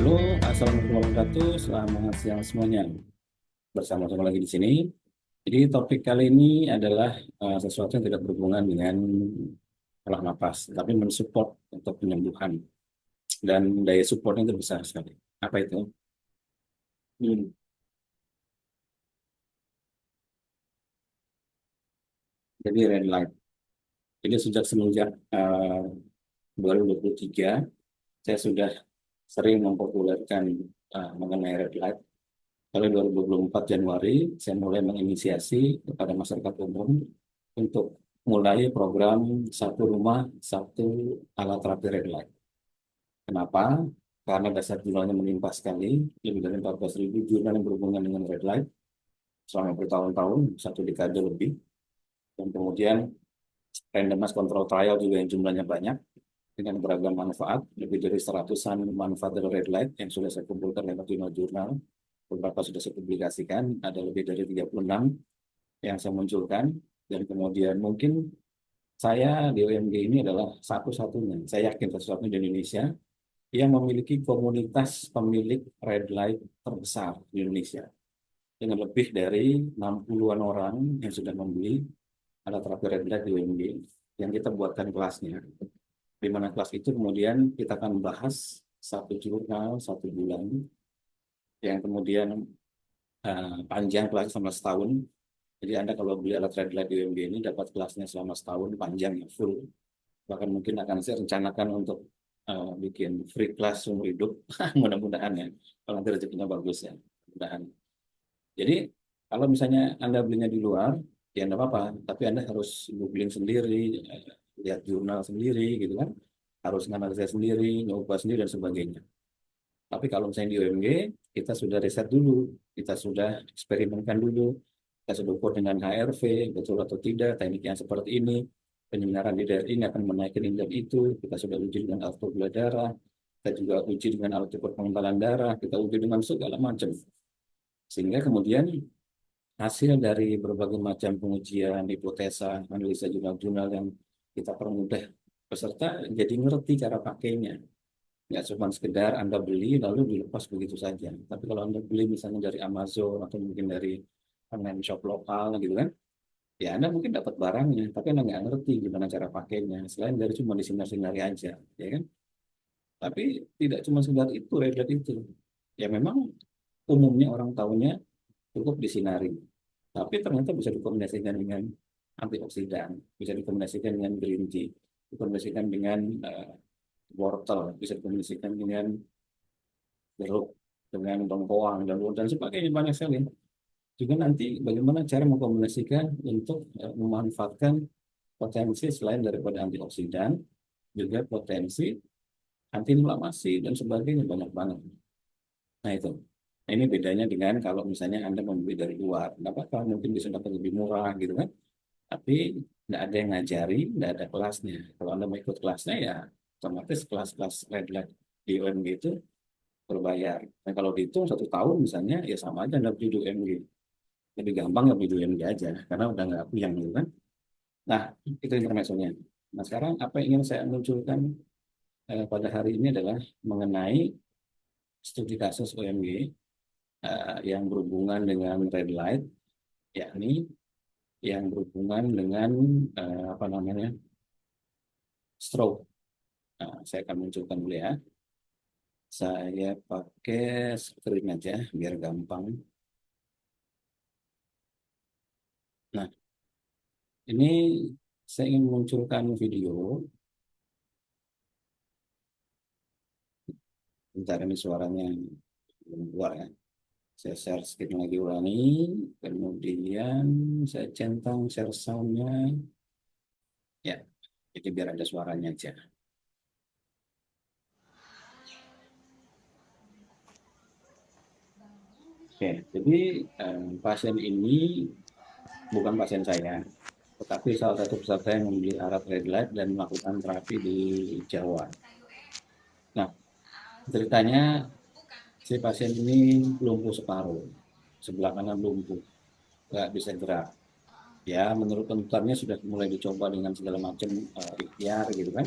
Halo, assalamualaikum warahmatullahi wabarakatuh. Selamat siang semuanya. Bersama-sama lagi di sini. Jadi topik kali ini adalah sesuatu yang tidak berhubungan dengan olah napas, tapi mensupport untuk penyembuhan dan daya supportnya itu besar sekali. Apa itu? Hmm. Jadi red light. Jadi semenjak 2023, saya sudah sering mempopulerkan mengenai red light. Pada 2024 Januari, saya mulai menginisiasi kepada masyarakat umum untuk mulai program satu rumah, satu alat terapi red light. Kenapa? Karena dasar jurnalnya melimpah sekali, lebih dari 14.000 jurnal yang berhubungan dengan red light selama bertahun-tahun, satu dekade lebih. Dan kemudian randomized control trial juga yang jumlahnya banyak, dengan beragam manfaat, lebih dari seratusan manfaat dari red light yang sudah saya kumpulkan lewat jurnal-jurnal. Beberapa sudah saya publikasikan, ada lebih dari 36 yang saya munculkan. Dan kemudian mungkin saya di OMG ini adalah satu-satunya, saya yakin satu-satunya di Indonesia yang memiliki komunitas pemilik red light terbesar di Indonesia. Dengan lebih dari 60-an orang yang sudah membeli alat terapi red light di OMG, yang kita buatkan kelasnya. Di mana kelas itu kemudian kita akan bahas satu jurnal, satu bulan, yang kemudian panjang kelasnya selama setahun. Jadi Anda kalau beli alat red light di UMG ini dapat kelasnya selama setahun panjang ya full. Bahkan mungkin akan saya rencanakan untuk bikin free class seumur hidup. Mudah-mudahan ya. Kalau nanti rezekinya bagus ya. Mudah-mudahan. Jadi kalau misalnya Anda belinya di luar, ya enggak apa-apa. Tapi Anda harus googling sendiri, lihat jurnal sendiri gitu kan. Harus nganalisa sendiri, nyoba sendiri dan sebagainya. Tapi kalau misalnya di UMG, kita sudah riset dulu, kita sudah eksperimenkan dulu, kita sudah ukur dengan HRV, betul atau tidak, teknik yang seperti ini, penyinaran di daerah ini akan menaikkan indeks itu, kita sudah uji dengan alat gula darah, kita juga uji dengan alat ukur pengentalan darah, kita uji dengan segala macam. Sehingga kemudian hasil dari berbagai macam pengujian, hipotesa, analisa jurnal-jurnal yang kita permudah peserta jadi ngerti cara pakainya. Nggak cuma sekedar Anda beli lalu dilepas begitu saja. Tapi kalau Anda beli misalnya dari Amazon atau mungkin dari online shop lokal gitu kan, ya Anda mungkin dapat barangnya, tapi Anda nggak ngerti gimana cara pakainya. Selain dari cuma disinar-sinari aja, ya kan? Tapi tidak cuma sekedar itu, regular itu. Ya memang umumnya orang tahunya cukup disinari. Tapi ternyata bisa dikombinasikan dengan antioksidan, bisa dikombinasikan dengan green tea, dikombinasikan dengan wortel, bisa dikombinasikan dengan jeruk, dengan bengkoang dan sebagainya banyak sekali. Juga nanti bagaimana cara mengkombinasikan untuk memanfaatkan potensi selain daripada antioksidan, juga potensi anti inflamasi dan sebagainya banyak banget. Nah itu. Nah, ini bedanya dengan kalau misalnya Anda membeli dari luar, nggak apa-apa, mungkin bisa dapat lebih murah gitu kan. Tapi nggak ada yang ngajari, nggak ada kelasnya. Kalau Anda mau ikut kelasnya ya otomatis kelas-kelas red light di OMG itu berbayar. Nah, kalau dihitung 1 tahun misalnya, ya sama aja Anda beli di UMG. Lebih gampang ya beli di UMG aja, karena udah nggak puyang gitu kan. Nah, itu intermezzonya. Nah, sekarang apa yang ingin saya munculkan pada hari ini adalah mengenai studi kasus UMG yang berhubungan dengan red light, yakni yang berhubungan dengan apa namanya stroke. Nah, saya akan munculkan dulu ya. Saya pakai screen aja biar gampang. Nah, ini saya ingin munculkan video. Bentar ini suaranya belum keluar ya. Saya share screen lagi ulangi. Kemudian saya centang share soundnya. Ya, jadi biar ada suaranya aja. Oke, jadi pasien ini bukan pasien saya, tetapi salah satu peserta yang membeli alat red light dan melakukan terapi di Jawa. Nah, ceritanya si pasien ini lumpuh separuh, sebelah kanan lumpuh, nggak bisa gerak. Ya, menurut tuntutannya sudah mulai dicoba dengan segala macam ikhtiar gitu kan,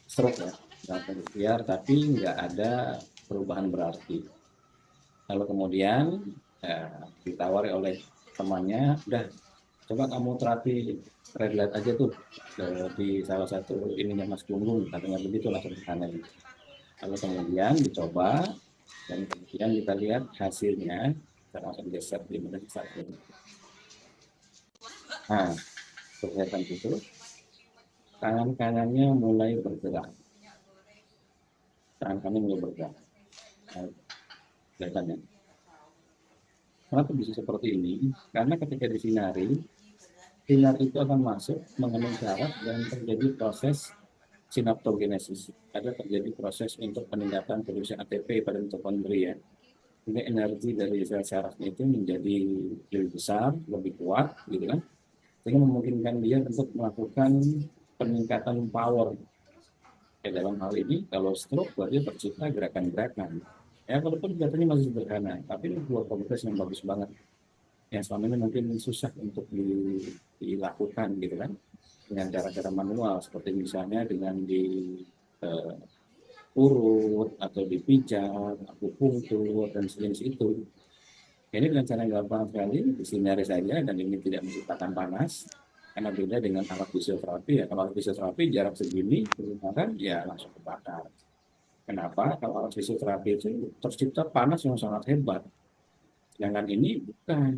stroke ya, melakukan ikhtiar, tapi nggak ada perubahan berarti. Lalu kemudian ditawari oleh temannya, udah coba kamu terapi red light aja tuh di salah satu ininya Mas Gunggung, katanya begitu langsung ke sana. Lalu kemudian dicoba dan kemudian kita lihat hasilnya, kita langsung geser di mana satu. Nah, kelihatan itu tangan kanannya mulai bergerak, tangan kanan mulai bergerak. Nah, kelihatannya. Kenapa bisa seperti ini? Karena ketika disinari, sinar itu akan masuk mengenai saraf dan terjadi proses sinaptogenesis. Ada terjadi proses untuk peningkatan produksi ATP pada mitokondria. Ini energi dari sel sarafnya itu menjadi lebih besar, lebih kuat, gitu kan? Sehingga memungkinkan dia untuk melakukan peningkatan power. Ya, dalam hal ini, kalau stroke berarti tercipta gerakan-gerakan. Ya, walaupun kelihatannya masih sederhana, tapi ini dua progres yang bagus banget. Yang selama ini mungkin susah untuk dilakukan, gitu kan? Dengan cara-cara manual, seperti misalnya dengan di uh, urut atau dipijat, akupunktur dan sejenis itu. Ini dengan cara yang gampang sekali, disinari saja dan ini tidak menciptakan panas. Karena beda dengan alat fisioterapi ya. Kalau alat fisioterapi jarak segini digunakan ya langsung kebakar. Kenapa? Kalau alat fisioterapi itu tercipta panas yang sangat hebat. Sedangkan ini bukan.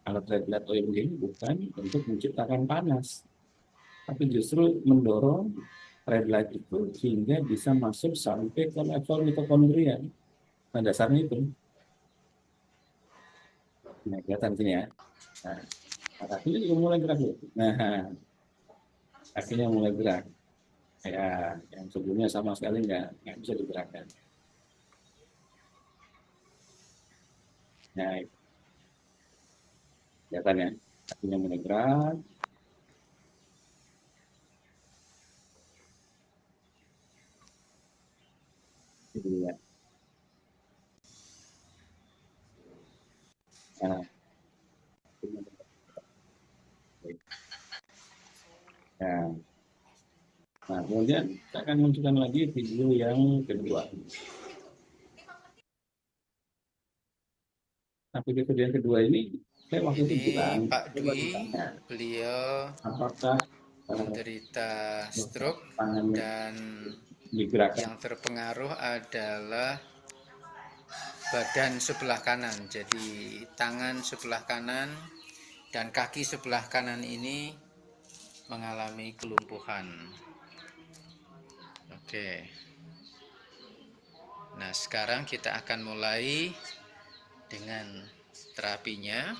Alat red blood oil ini bukan untuk menciptakan panas, tapi justru mendorong red light itu sehingga bisa masuk sampai ke level mitokondria. Nah, dasarnya itu. Nah, kelihatan sini ya. Nah, kakinya juga mulai gerak. Nah, kakinya mulai gerak. Ya, yang sebelumnya sama sekali nggak bisa digerakkan. Nah, kelihatan ya. Kakinya mulai gerak. Gitu ya. Nah, nah, nah, kemudian saya akan menunjukkan lagi video yang kedua. Nah, video yang kedua ini, saya waktu itu Ini bilang, Pak coba Dwi, ditanya, beliau apakah menderita stroke tangannya dan digerakkan. yang terpengaruh adalah badan sebelah kanan. Jadi tangan sebelah kanan dan kaki sebelah kanan ini mengalami kelumpuhan. Oke. Nah, sekarang kita akan mulai dengan terapinya.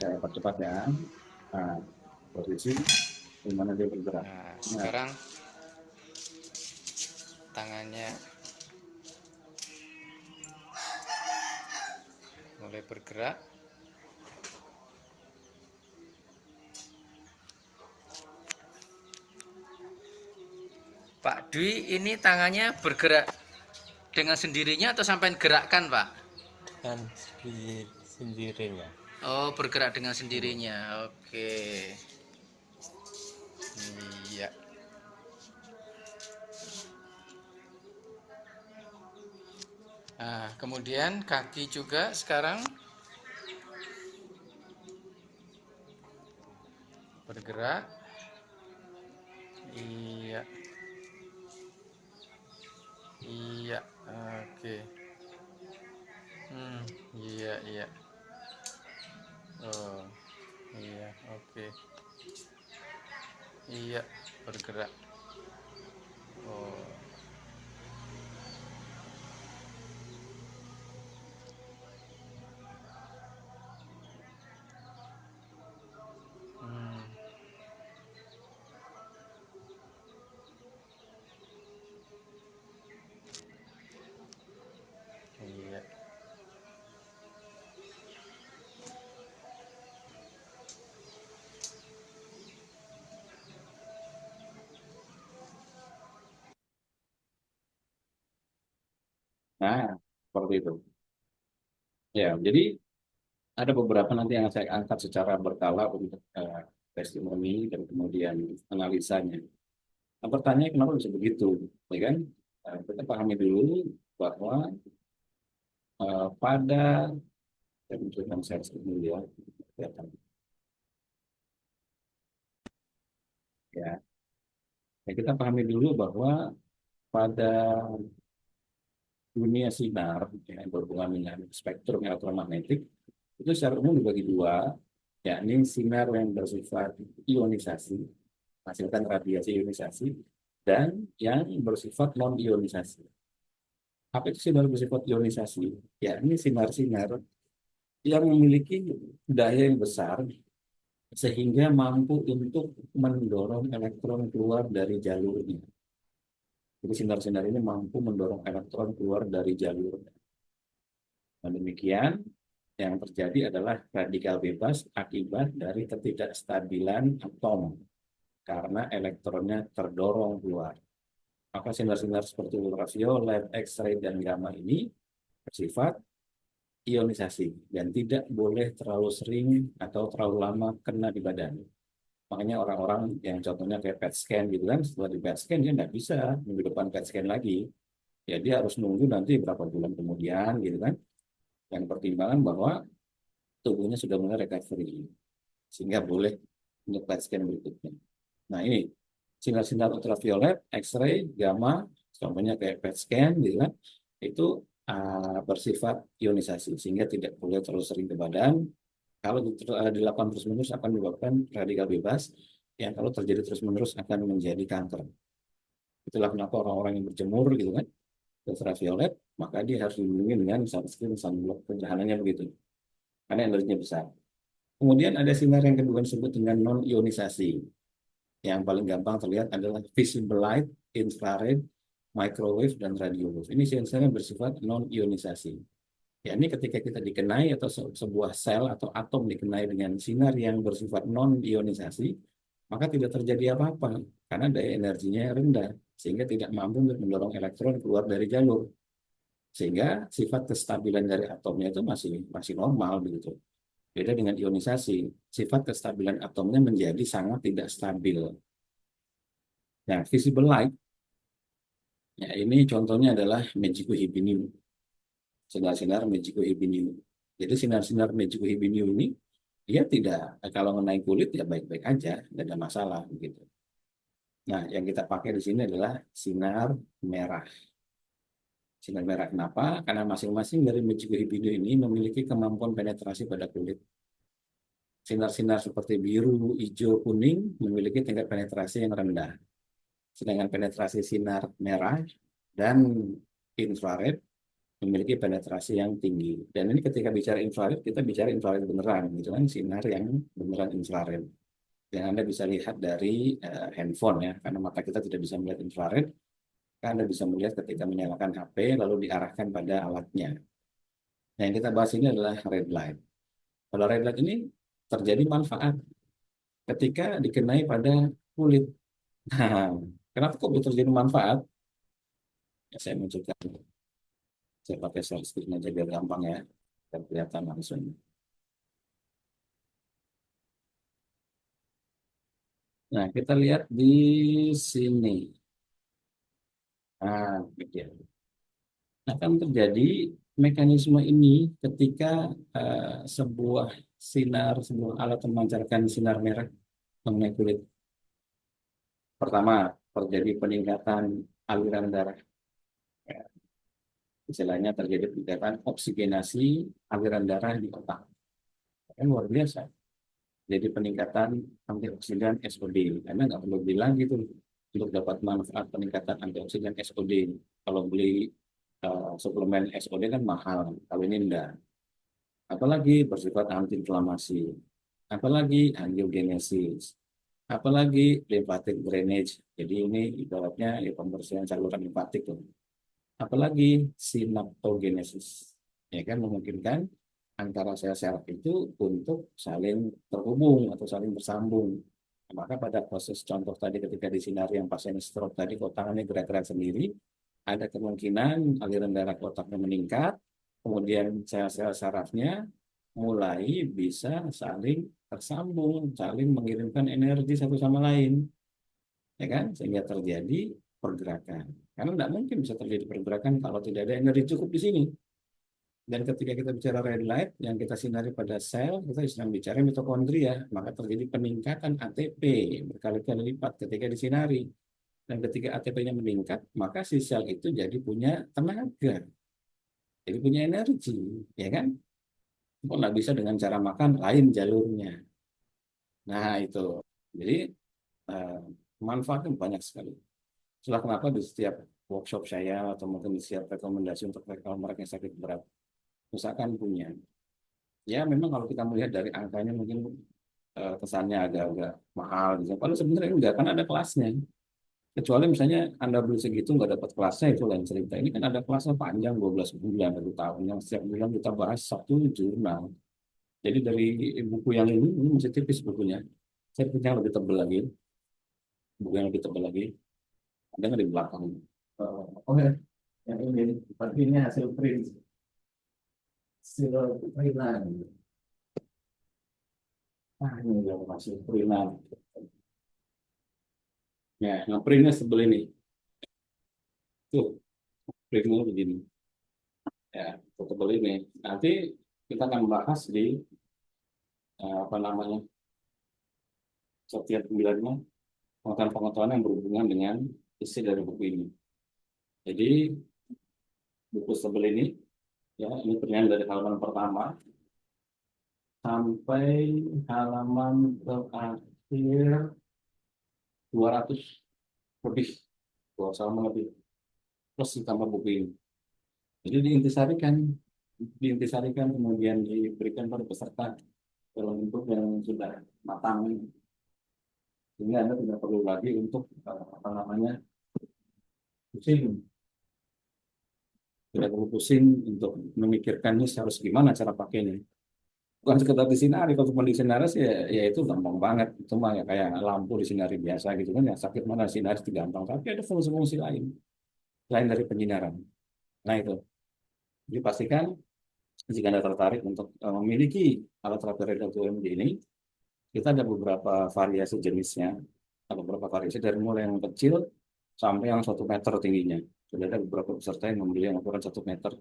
Saya percepat ya. Nah, posisi di mana dia bergerak. Nah, Nah, sekarang tangannya mulai bergerak. Pak Dwi, ini tangannya bergerak dengan sendirinya atau sampai gerakkan, Pak? Kan sendirinya. Oh, bergerak dengan sendirinya. Oke. Iya. Nah, kemudian kaki juga sekarang bergerak. Iya. Iya. Oke. Iya, iya. Oh, iya, oke. Iya, bergerak. Oh, hmm, iya. nah, seperti itu. Ya, jadi ada beberapa nanti yang saya angkat secara berkala untuk testimoni dan kemudian analisanya. Nah, pertanyaan kenapa bisa begitu, ya kan? Kita pahami dulu bahwa pada saya menunjukkan saya dulu ya, kelihatan. Ya, ya, kita pahami dulu bahwa pada dunia sinar yang berhubungan dengan spektrum elektromagnetik itu secara umum dibagi dua, yakni sinar yang bersifat ionisasi, menghasilkan radiasi ionisasi, dan yang bersifat non-ionisasi. Apa itu sinar bersifat ionisasi? Yakni sinar-sinar yang memiliki daya yang besar sehingga mampu untuk mendorong elektron keluar dari jalurnya. Jadi sinar-sinar ini mampu mendorong elektron keluar dari jalurnya. Dan demikian, yang terjadi adalah radikal bebas akibat dari ketidakstabilan atom karena elektronnya terdorong keluar. Maka sinar-sinar seperti ultraviolet, X-ray, dan gamma ini bersifat ionisasi dan tidak boleh terlalu sering atau terlalu lama kena di badan. Makanya orang-orang yang contohnya kayak PET scan gitu kan, setelah di PET scan dia nggak bisa minggu depan PET scan lagi. Ya dia harus nunggu nanti berapa bulan kemudian gitu kan. Yang pertimbangan bahwa tubuhnya sudah mulai recovery sehingga boleh untuk PET scan berikutnya. Nah ini sinar-sinar ultraviolet, X-ray, gamma, contohnya kayak PET scan gitu kan, itu bersifat ionisasi sehingga tidak boleh terlalu sering ke badan. Kalau dilakukan terus-menerus akan menyebabkan radikal bebas yang kalau terjadi terus-menerus akan menjadi kanker. Itulah kenapa orang-orang yang berjemur gitu kan, ultraviolet, maka dia harus dilindungi dengan sunscreen, sunblock, sederhananya begitu. Karena energinya besar. Kemudian ada sinar yang kedua disebut dengan non-ionisasi. Yang paling gampang terlihat adalah visible light, infrared, microwave, dan radio wave. Ini sinar bersifat non-ionisasi. Ya, ini ketika kita dikenai atau sebuah sel atau atom dikenai dengan sinar yang bersifat non-ionisasi, maka tidak terjadi apa-apa karena daya energinya rendah sehingga tidak mampu untuk mendorong elektron keluar dari jalur. Sehingga sifat kestabilan dari atomnya itu masih normal begitu. Beda dengan ionisasi, sifat kestabilan atomnya menjadi sangat tidak stabil. Nah, visible light, ya ini contohnya adalah Magico Hibinium, sinar-sinar Magico Hibinium. Jadi sinar-sinar Magico Hibinium ini dia tidak, kalau mengenai kulit ya baik-baik aja, tidak ada masalah begitu. Nah, yang kita pakai di sini adalah sinar merah. Sinar merah kenapa? Karena masing-masing dari Magico Hibinium ini memiliki kemampuan penetrasi pada kulit. Sinar-sinar seperti biru, hijau, kuning memiliki tingkat penetrasi yang rendah. Sedangkan penetrasi sinar merah dan infrared memiliki penetrasi yang tinggi. Dan ini ketika bicara infrared, kita bicara infrared beneran, gitu kan, sinar yang beneran infrared. Yang Anda bisa lihat dari handphone ya, karena mata kita tidak bisa melihat infrared, Anda bisa melihat ketika menyalakan HP lalu diarahkan pada alatnya. Nah, yang kita bahas ini adalah red light. Kalau red light ini terjadi manfaat ketika dikenai pada kulit. Nah, kenapa kok bisa terjadi manfaat? Ya, saya menunjukkan. Saya pakai share screen aja biar gampang ya. Dan kelihatan langsung. Nah, kita lihat di sini. Nah, begitu. Nah, kan terjadi mekanisme ini ketika sebuah sebuah alat memancarkan sinar merah mengenai kulit. Pertama, terjadi peningkatan aliran darah. Ya, istilahnya terjadi peningkatan oksigenasi aliran darah di otak. Kan luar biasa. Jadi peningkatan antioksidan SOD. Karena nggak perlu bilang gitu untuk dapat manfaat peningkatan antioksidan SOD. Kalau beli suplemen SOD kan mahal, kalau ini enggak. Apalagi bersifat antiinflamasi, apalagi angiogenesis, apalagi lymphatic drainage. Jadi ini ibaratnya ya pembersihan saluran limfatik tuh. Apalagi sinaptogenesis, ya kan memungkinkan antara sel-sel itu untuk saling terhubung atau saling bersambung. Maka pada proses contoh tadi ketika di sinar yang pasien stroke tadi kok tangannya gerak-gerak sendiri, ada kemungkinan aliran darah ke otaknya meningkat, kemudian sel-sel sarafnya mulai bisa saling tersambung, saling mengirimkan energi satu sama lain, ya kan? Sehingga terjadi pergerakan. Karena tidak mungkin bisa terjadi pergerakan kalau tidak ada energi cukup di sini. Dan ketika kita bicara red light, yang kita sinari pada sel, kita sedang bicara mitokondria, maka terjadi peningkatan ATP berkali-kali lipat ketika disinari. Dan ketika ATP-nya meningkat, maka si sel itu jadi punya tenaga, jadi punya energi, ya kan? Kok nggak bisa dengan cara makan lain jalurnya. Nah itu, jadi eh, manfaatnya banyak sekali. Itulah kenapa di setiap workshop saya atau mungkin di setiap rekomendasi untuk kalau mereka yang sakit berat, misalkan punya. Ya memang kalau kita melihat dari angkanya mungkin kesannya agak-agak mahal gitu. Padahal sebenarnya enggak, kan ada kelasnya. Kecuali misalnya Anda beli segitu nggak dapat kelasnya, itu lain cerita. Ini kan ada kelasnya panjang 12 bulan, 1 tahun. Yang setiap bulan kita bahas satu jurnal. Jadi dari buku yang ini masih tipis bukunya. Saya punya yang lebih tebal lagi, buku yang lebih tebal lagi. Ada nggak di belakang? Oh ya, yang ini. Tapi ini hasil print. Hasil printan. Ah, ini udah hasil printan. Ya, yang printnya sebel ini. Tuh, printnya begini. Ya, tebal ini. Nanti kita akan bahas di apa namanya, setiap bulannya pengetahuan-pengetahuan yang berhubungan dengan isi dari buku ini. Jadi buku sebel ini, ya ini pernyataan dari halaman pertama sampai halaman terakhir 200 lebih, 200 halaman lebih, plus ditambah buku ini. Jadi diintisarikan kemudian diberikan pada peserta dalam bentuk yang sudah matang, sehingga Anda tidak perlu lagi untuk apa namanya, pusing, tidak perlu pusing untuk memikirkan ini harus gimana cara pakainya. Bukan sekedar disinari, kalau cuma disinari sih ya itu gampang banget, itu mah ya kayak lampu disinari biasa gitu kan, ya sakit mana sinari itu gampang, tapi ada fungsi-fungsi lain selain dari penyinaran. Nah itu, jadi pastikan jika Anda tertarik untuk memiliki alat terapi radar UMD ini, kita ada beberapa variasi jenisnya, ada beberapa variasi dari mulai yang kecil sampai yang 1 meter tingginya. Sudah ada beberapa peserta yang membeli yang ukuran 1 meter,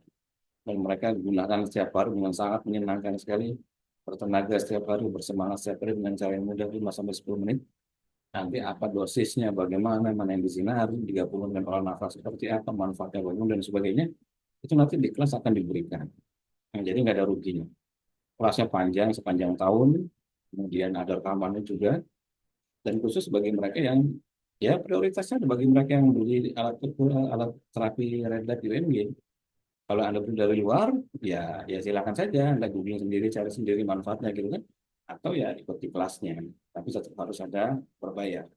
dan mereka gunakan setiap hari dengan sangat menyenangkan sekali, bertenaga setiap hari, bersemangat setiap hari dengan cara yang mudah 5 sampai 10 menit. Nanti apa dosisnya, bagaimana, mana yang disinari, 30 menit olah nafas seperti apa, manfaatnya bagaimana dan sebagainya, itu nanti di kelas akan diberikan. Nah, jadi nggak ada ruginya. Kelasnya panjang, sepanjang tahun, kemudian ada rekamannya juga, dan khusus bagi mereka yang ya prioritasnya ada bagi mereka yang beli alat terapi red light UMG. Kalau Anda beli dari luar, ya silakan saja Anda googling sendiri, cari sendiri manfaatnya gitu kan. Atau ya ikuti kelasnya. Tapi tetap harus ada berbayar.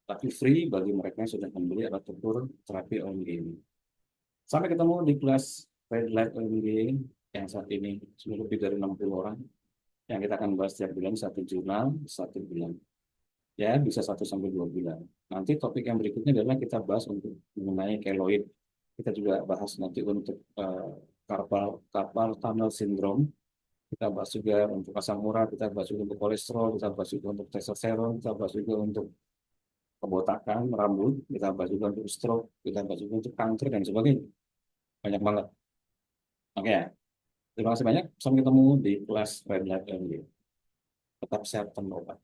Tapi free bagi mereka yang sudah membeli alat ukur terapi OMG ini. Sampai ketemu di kelas Red Light OMG yang saat ini sudah lebih dari 60 orang. Yang kita akan bahas setiap bulan, satu jurnal, 1 bulan. Ya, bisa 1 sampai 2 bulan. Nanti topik yang berikutnya adalah kita bahas untuk mengenai keloid. Kita juga bahas nanti untuk carpal tunnel syndrome. Kita bahas juga untuk asam urat, kita bahas juga untuk kolesterol, kita bahas juga untuk testosteron, kita bahas juga untuk kebotakan rambut, kita bahas juga untuk stroke, kita bahas juga untuk kanker dan sebagainya. Banyak banget. Oke ya. Terima kasih banyak. Sampai ketemu di kelas Red Light MD. Tetap sehat dan berobat.